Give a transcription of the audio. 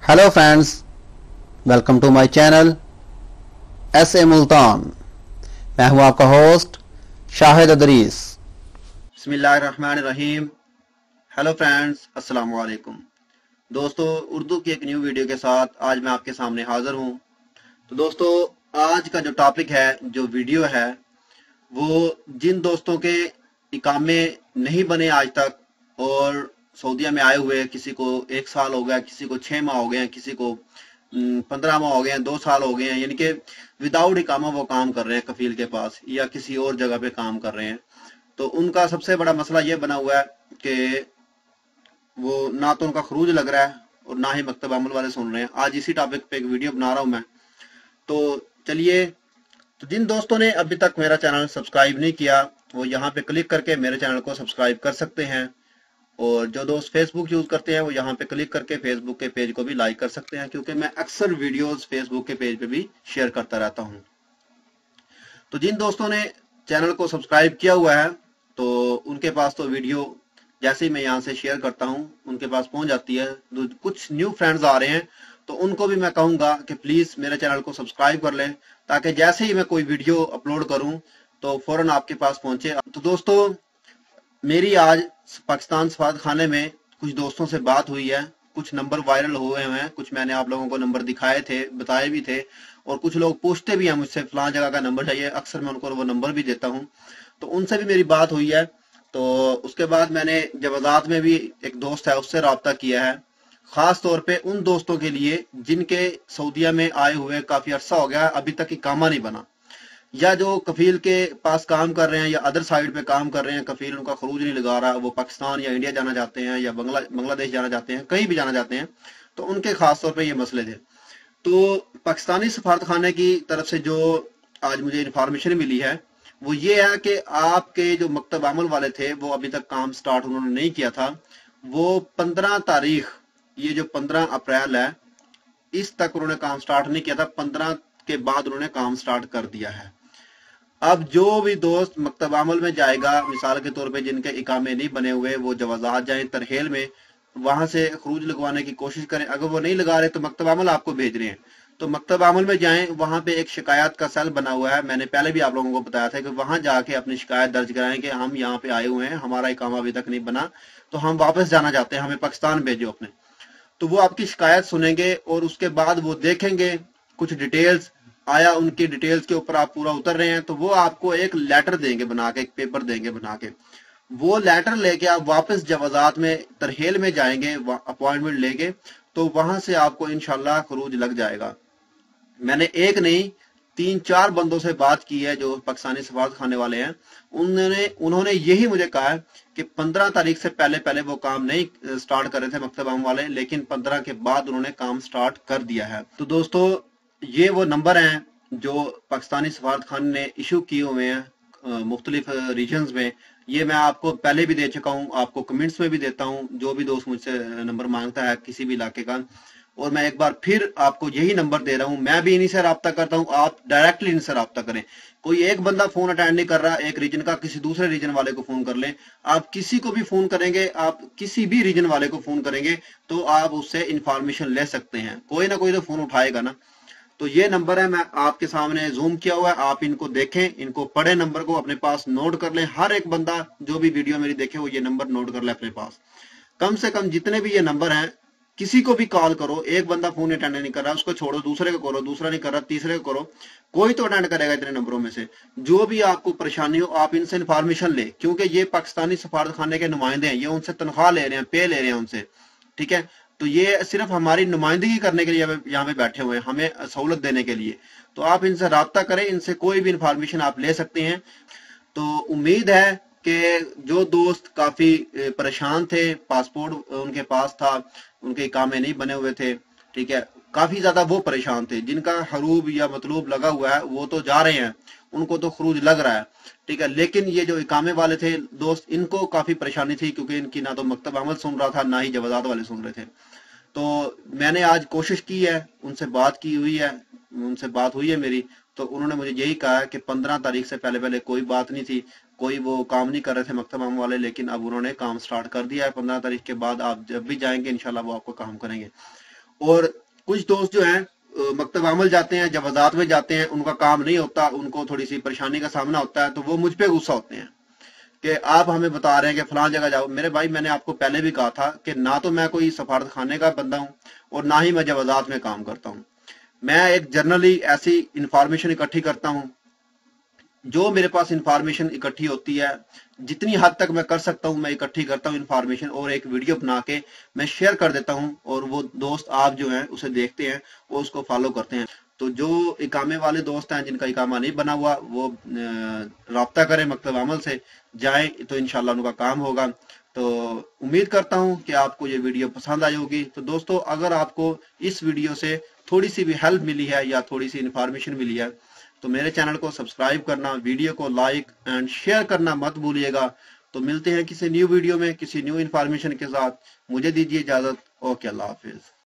Hello friends, welcome to my channel S A. Multan. मैं हूं आपका होस्ट शाहिद अदरीस। बिस्मिल्लाहिर्रहमानिर्रहीम। हेलो फ्रेंड्स, अस्सलाम वालेकुम। दोस्तों, उर्दू की एक न्यू वीडियो के साथ आज मैं आपके सामने हाजिर हूं। तो दोस्तों, आज का जो टॉपिक है, जो वीडियो है, वो जिन दोस्तों के इकामे नहीं बने आज तक और सऊदीया में आए हुए, किसी को 1 साल हो गया, किसी को 6 माह हो गए हैं, किसी को 15 माह हो गए हैं, 2 साल हो गए हैं, यानी कि विदाउट इकामा वो काम कर रहे हैं कफील के पास या किसी और जगह पे काम कर रहे हैं। तो उनका सबसे बड़ा मसला ये बना हुआ है कि वो ना तो उनका खरूज लग रहा है और ना ही मकतब अमल वाले सुन रहे हैं। आज इसी टॉपिक पे एक वीडियो बना रहा हूं मैं। तो चलिए, तो जिन दोस्तों ने अभी तक मेरा चैनल सब्सक्राइब नहीं किया, वो यहाँ पे क्लिक करके मेरे चैनल को सब्सक्राइब कर सकते हैं। और जो दोस्त फेसबुक यूज करते हैं वो यहाँ पे क्लिक करके फेसबुक के पेज को भी लाइक कर सकते हैं, क्योंकि मैं अक्सर वीडियोस फेसबुक के पेज पे भी शेयर करता रहता हूँ। तो जिन दोस्तों ने चैनल को सब्सक्राइब किया हुआ है, तो उनके पास तो वीडियो जैसे ही मैं यहाँ से शेयर करता हूँ उनके पास पहुंच जाती है। कुछ न्यू फ्रेंड्स आ रहे हैं, तो उनको भी मैं कहूंगा कि प्लीज मेरे चैनल को सब्सक्राइब कर लें, ताकि जैसे ही मैं कोई वीडियो अपलोड करूं तो फौरन आपके पास पहुंचे। तो दोस्तों, मेरी आज पाकिस्तान सफारत खाने में कुछ दोस्तों से बात हुई है। कुछ नंबर वायरल हुए हैं, कुछ मैंने आप लोगों को नंबर दिखाए थे, बताए भी थे, और कुछ लोग पूछते भी हैं मुझसे फलां जगह का नंबर चाहिए। अक्सर मैं उनको वो नंबर भी देता हूं। तो उनसे भी मेरी बात हुई है। तो उसके बाद मैंने जवाजात में भी एक दोस्त है, उससे रब्ता किया है, खास तौर पे उन दोस्तों के लिए जिनके सऊदीया में आए हुए काफी अरसा हो गया, अभी तक इकामा नहीं बना, या जो कफील के पास काम कर रहे हैं या अदर साइड पे काम कर रहे हैं, कफील उनका खरूज नहीं लगा रहा, वो पाकिस्तान या इंडिया जाना चाहते हैं या बांग्लादेश जाना चाहते हैं, कहीं भी जाना चाहते हैं। तो उनके खास तौर पे ये मसले थे। तो पाकिस्तानी सफारत खाने की तरफ से जो आज मुझे इंफॉर्मेशन मिली है, वो ये है कि आपके जो मकतब अमल वाले थे वो अभी तक काम स्टार्ट उन्होंने नहीं किया था। वो 15 तारीख, ये जो 15 अप्रैल है, इस तक उन्होंने काम स्टार्ट नहीं किया था। 15 के बाद उन्होंने काम स्टार्ट कर दिया है। अब जो भी दोस्त मकतब अमल में जाएगा, मिसाल के तौर पे जिनके इकामे नहीं बने हुए, वो जवाजात जाएं तरहेल में, वहां से खरूज लगवाने की कोशिश करें। अगर वो नहीं लगा रहे तो मकतब अमल आपको भेज रहे हैं, तो मकतब अमल में जाएं। वहां पे एक शिकायत का सेल बना हुआ है, मैंने पहले भी आप लोगों को बताया था कि वहां जाके अपनी शिकायत दर्ज कराएं कि हम यहाँ पे आए हुए हैं, हमारा इकामा अभी तक नहीं बना, तो हम वापस जाना चाहते हैं, हमें पाकिस्तान भेजो अपने। तो वो आपकी शिकायत सुनेंगे और उसके बाद वो देखेंगे कुछ डिटेल्स आया, उनकी डिटेल्स के ऊपर आप पूरा उतर रहे हैं, तो वो आपको एक लेटर देंगे बना के, एक पेपर देंगे बना के। वो लेटर लेके आप वापस जवाजात में तरहेल में जाएंगे, अपॉइंटमेंट लेके, तो वहां से आपको इंशाल्लाह खरूज लग जाएगा। मैंने एक नहीं 3-4 बंदों से बात की है जो पाकिस्तानी सफारत खाने वाले हैं। उन्होंने यही मुझे कहा है कि 15 तारीख से पहले पहले वो काम नहीं स्टार्ट कर रहे थे मकतब अमल वाले, लेकिन 15 के बाद उन्होंने काम स्टार्ट कर दिया है। तो दोस्तों, ये वो नंबर हैं जो पाकिस्तानी सफारत खाने ने इशू किए हुए हैं मुख्तलिफ रीजन्स में। ये मैं आपको पहले भी दे चुका हूँ, आपको कमेंट्स में भी देता हूँ, जो भी दोस्त मुझसे नंबर मांगता है किसी भी इलाके का। और मैं एक बार फिर आपको यही नंबर दे रहा हूँ। मैं भी इन्हीं से रब्ता करता हूँ, आप डायरेक्टली इनसे रब्ता करें। कोई एक बंदा फोन अटेंड नहीं कर रहा एक रीजन का, किसी दूसरे रीजन वाले को फोन कर लें। आप किसी को भी फोन करेंगे, आप किसी भी रीजन वाले को फोन करेंगे, तो आप उससे इंफॉर्मेशन ले सकते हैं। कोई ना कोई तो फोन उठाएगा ना। तो ये नंबर है, मैं आपके सामने जूम किया हुआ है, आप इनको देखें, इनको पढ़े, नंबर को अपने पास नोट कर लें। हर एक बंदा जो भी वीडियो मेरी देखे वो ये नंबर नोट कर ले अपने पास। कम से कम जितने भी ये नंबर हैं, किसी को भी कॉल करो। एक बंदा फोन अटेंड नहीं कर रहा, उसको छोड़ो, दूसरे को करो, दूसरा नहीं कर रहा, तीसरे को करो, कोई तो अटेंड करेगा इतने नंबरों में से। जो भी आपको परेशानी हो, आप इनसे इन्फॉर्मेशन ले, क्योंकि ये पाकिस्तानी सफारत खाने के नुमाइंदे हैं, ये उनसे तनख्वाह ले रहे हैं, पे ले रहे हैं उनसे, ठीक है। तो ये सिर्फ हमारी नुमाइंदगी करने के लिए यहाँ पे बैठे हुए हैं, हमें सहूलत देने के लिए। तो आप इनसे राब्ता करें, इनसे कोई भी इंफॉर्मेशन आप ले सकते हैं। तो उम्मीद है कि जो दोस्त काफी परेशान थे, पासपोर्ट उनके पास था, उनके इकामे नहीं बने हुए थे, ठीक है, काफी ज्यादा वो परेशान थे, जिनका हरूब या मतलूब लगा हुआ है वो तो जा रहे हैं, उनको तो खरूज लग रहा है, ठीक है। लेकिन ये जो इकामे वाले थे दोस्त, इनको काफी परेशानी थी, क्योंकि इनकी ना तो मकतब अमल सुन रहा था, ना ही जवाजात वाले सुन रहे थे। तो मैंने आज कोशिश की है, उनसे बात की हुई है, उनसे बात हुई है मेरी। तो उन्होंने मुझे यही कहा है कि 15 तारीख से पहले पहले कोई बात नहीं थी, कोई वो काम नहीं कर रहे थे मकतब अमल वाले, लेकिन अब उन्होंने काम स्टार्ट कर दिया है। 15 तारीख के बाद आप जब भी जाएंगे इंशाल्लाह वो आपको काम करेंगे। اور کچھ دوست جو ہیں مکتب عمل جاتے ہیں، جب وزارت میں جاتے ہیں ان کا کام نہیں ہوتا، ان کو تھوڑی سی پریشانی کا سامنا ہوتا ہے، تو وہ مجھ پہ غصہ ہوتے ہیں کہ آپ ہمیں بتا رہے ہیں کہ فلاں جگہ جاؤ۔ میرے بھائی میں نے آپ کو پہلے بھی کہا تھا کہ نہ تو میں کوئی سفارت خانے کا بندہ ہوں اور نہ ہی میں جوازات میں کام کرتا ہوں۔ میں ایک جرنلی ایسی انفارمیشن اکٹھی کرتا ہوں، جو میرے پاس انفارمیشن اکٹھی ہوتی ہے جتنی حد تک میں کر سکتا ہوں میں اکٹھی کرتا ہوں انفارمیشن، اور ایک ویڈیو بنا کے میں شیئر کر دیتا ہوں، اور وہ دوست آپ جو ہیں اسے دیکھتے ہیں، وہ اس کو فالو کرتے ہیں۔ تو جو اقامے والے دوست ہیں جن کا اقامہ نہیں بنا ہوا، وہ رابطہ کریں مکتب عمل سے، جائیں تو انشاءاللہ ان کا کام ہوگا۔ تو امید کرتا ہوں کہ آپ کو یہ ویڈیو پسند آئی ہوگی۔ تو دوستو اگر آپ کو اس ویڈیو سے تھوڑی سی بھی ہیلپ ملی ہے یا تھوڑی سی انفارمیشن ملی ہے تو میرے چینل کو سبسکرائب کرنا، ویڈیو کو لائک اینڈ شیئر کرنا مت بھولیے گا۔ تو ملتے ہیں کسی نیو ویڈیو میں کسی نیو انفارمیشن کے ساتھ۔ مجھے دیجیے اجازت۔ اوکے، اللہ حافظ۔